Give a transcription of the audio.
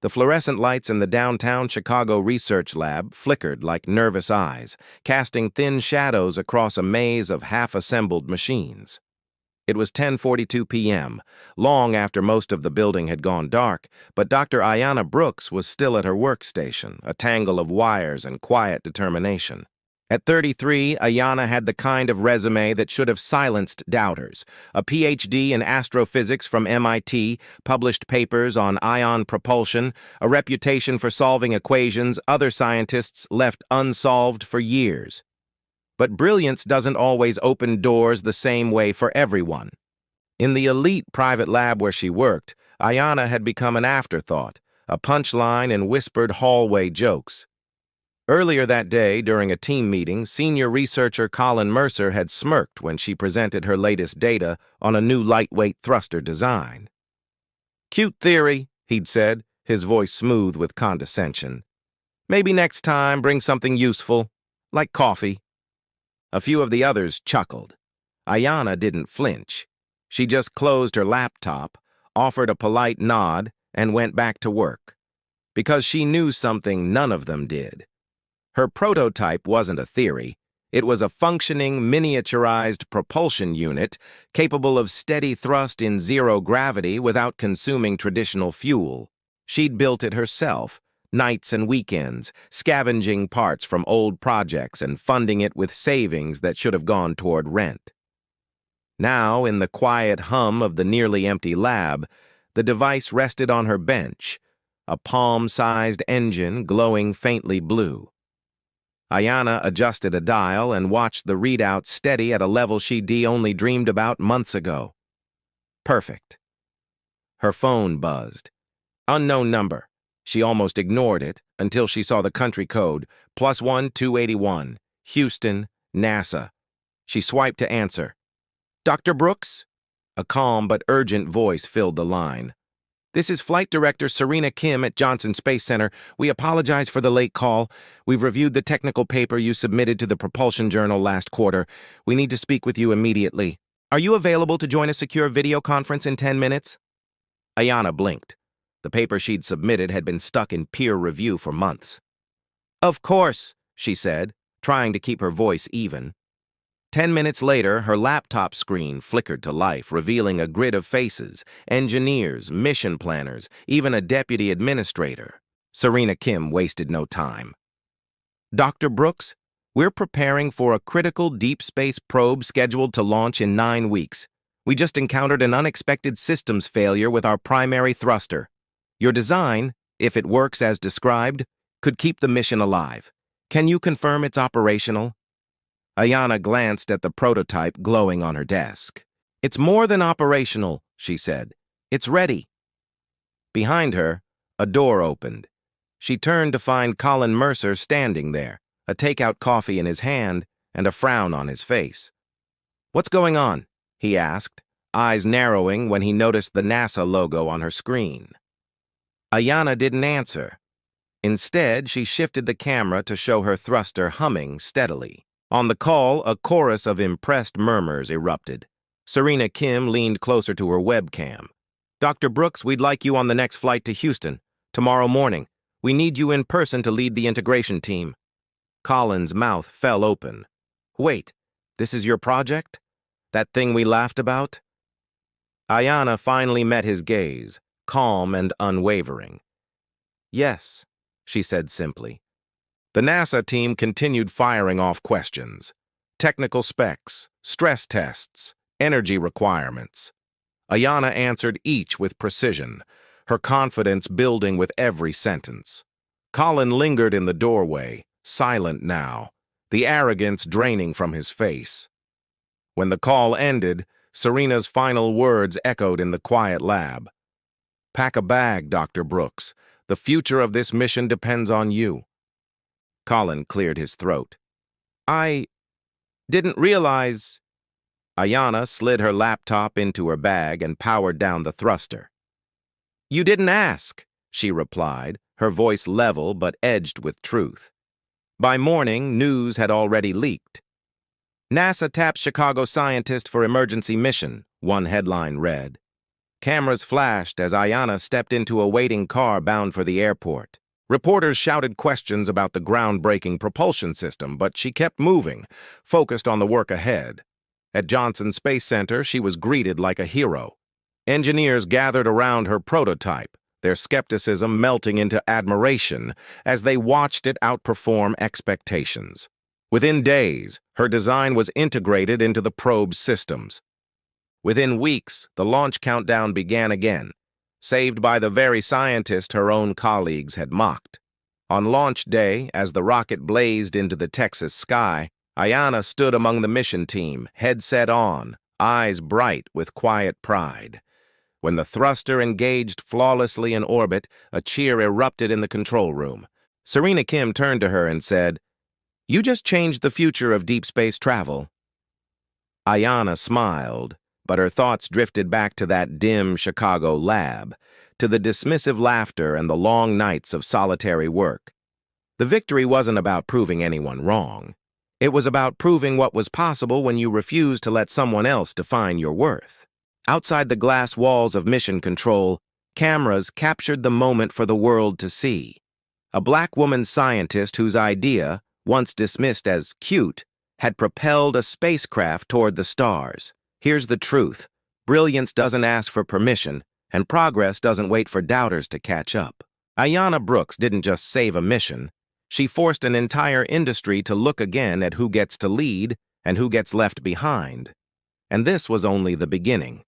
The fluorescent lights in the downtown Chicago research lab flickered like nervous eyes, casting thin shadows across a maze of half-assembled machines. It was 10:42 p.m., long after most of the building had gone dark, but Dr. Ayanna Brooks was still at her workstation, a tangle of wires and quiet determination. At 33, Ayanna had the kind of resume that should have silenced doubters. A PhD in astrophysics from MIT, published papers on ion propulsion, a reputation for solving equations other scientists left unsolved for years. But brilliance doesn't always open doors the same way for everyone. In the elite private lab where she worked, Ayanna had become an afterthought, a punchline in whispered hallway jokes. Earlier that day, during a team meeting, senior researcher Colin Mercer had smirked when she presented her latest data on a new lightweight thruster design. "Cute theory," he'd said, his voice smooth with condescension. "Maybe next time bring something useful, like coffee." A few of the others chuckled. Ayanna didn't flinch. She just closed her laptop, offered a polite nod, and went back to work. Because she knew something none of them did. Her prototype wasn't a theory. It was a functioning, miniaturized propulsion unit capable of steady thrust in zero gravity without consuming traditional fuel. She'd built it herself, nights and weekends, scavenging parts from old projects and funding it with savings that should have gone toward rent. Now, in the quiet hum of the nearly empty lab, the device rested on her bench, a palm-sized engine glowing faintly blue. Ayanna adjusted a dial and watched the readout steady at a level she'd only dreamed about months ago. Perfect. Her phone buzzed. Unknown number. She almost ignored it until she saw the country code, +1 281, Houston, NASA. She swiped to answer. "Dr. Brooks?" A calm but urgent voice filled the line. "This is Flight Director Serena Kim at Johnson Space Center. We apologize for the late call. We've reviewed the technical paper you submitted to the Propulsion Journal last quarter. We need to speak with you immediately. Are you available to join a secure video conference in 10 minutes? Ayanna blinked. The paper she'd submitted had been stuck in peer review for months. "Of course," she said, trying to keep her voice even. 10 minutes later, her laptop screen flickered to life, revealing a grid of faces, engineers, mission planners, even a deputy administrator. Serena Kim wasted no time. "Dr. Brooks, we're preparing for a critical deep space probe scheduled to launch in 9 weeks. We just encountered an unexpected systems failure with our primary thruster. Your design, if it works as described, could keep the mission alive. Can you confirm it's operational?" Ayanna glanced at the prototype glowing on her desk. "It's more than operational," she said. "It's ready." Behind her, a door opened. She turned to find Colin Mercer standing there, a takeout coffee in his hand and a frown on his face. "What's going on?" he asked, eyes narrowing when he noticed the NASA logo on her screen. Ayanna didn't answer. Instead, she shifted the camera to show her thruster humming steadily. On the call, a chorus of impressed murmurs erupted. Serena Kim leaned closer to her webcam. "Dr. Brooks, we'd like you on the next flight to Houston, tomorrow morning. We need you in person to lead the integration team." Colin's mouth fell open. "Wait, this is your project? That thing we laughed about?" Ayanna finally met his gaze, calm and unwavering. "Yes," she said simply. The NASA team continued firing off questions. Technical specs, stress tests, energy requirements. Ayanna answered each with precision, her confidence building with every sentence. Colin lingered in the doorway, silent now, the arrogance draining from his face. When the call ended, Serena's final words echoed in the quiet lab. "Pack a bag, Dr. Brooks. The future of this mission depends on you." Colin cleared his throat. "I didn't realize—" Ayanna slid her laptop into her bag and powered down the thruster. "You didn't ask," she replied, her voice level but edged with truth. By morning, news had already leaked. "NASA taps Chicago scientist for emergency mission," one headline read. Cameras flashed as Ayana stepped into a waiting car bound for the airport. Reporters shouted questions about the groundbreaking propulsion system, but she kept moving, focused on the work ahead. At Johnson Space Center, she was greeted like a hero. Engineers gathered around her prototype, their skepticism melting into admiration as they watched it outperform expectations. Within days, her design was integrated into the probe's systems. Within weeks, the launch countdown began again, saved by the very scientist her own colleagues had mocked. On launch day, as the rocket blazed into the Texas sky, Ayana stood among the mission team, headset on, eyes bright with quiet pride. When the thruster engaged flawlessly in orbit, a cheer erupted in the control room. Serena Kim turned to her and said, "You just changed the future of deep space travel." Ayana smiled, but her thoughts drifted back to that dim Chicago lab, to the dismissive laughter and the long nights of solitary work. The victory wasn't about proving anyone wrong. It was about proving what was possible when you refused to let someone else define your worth. Outside the glass walls of Mission Control, cameras captured the moment for the world to see. A black woman scientist whose idea, once dismissed as cute, had propelled a spacecraft toward the stars. Here's the truth. Brilliance doesn't ask for permission, and progress doesn't wait for doubters to catch up. Ayana Brooks didn't just save a mission. She forced an entire industry to look again at who gets to lead and who gets left behind. And this was only the beginning.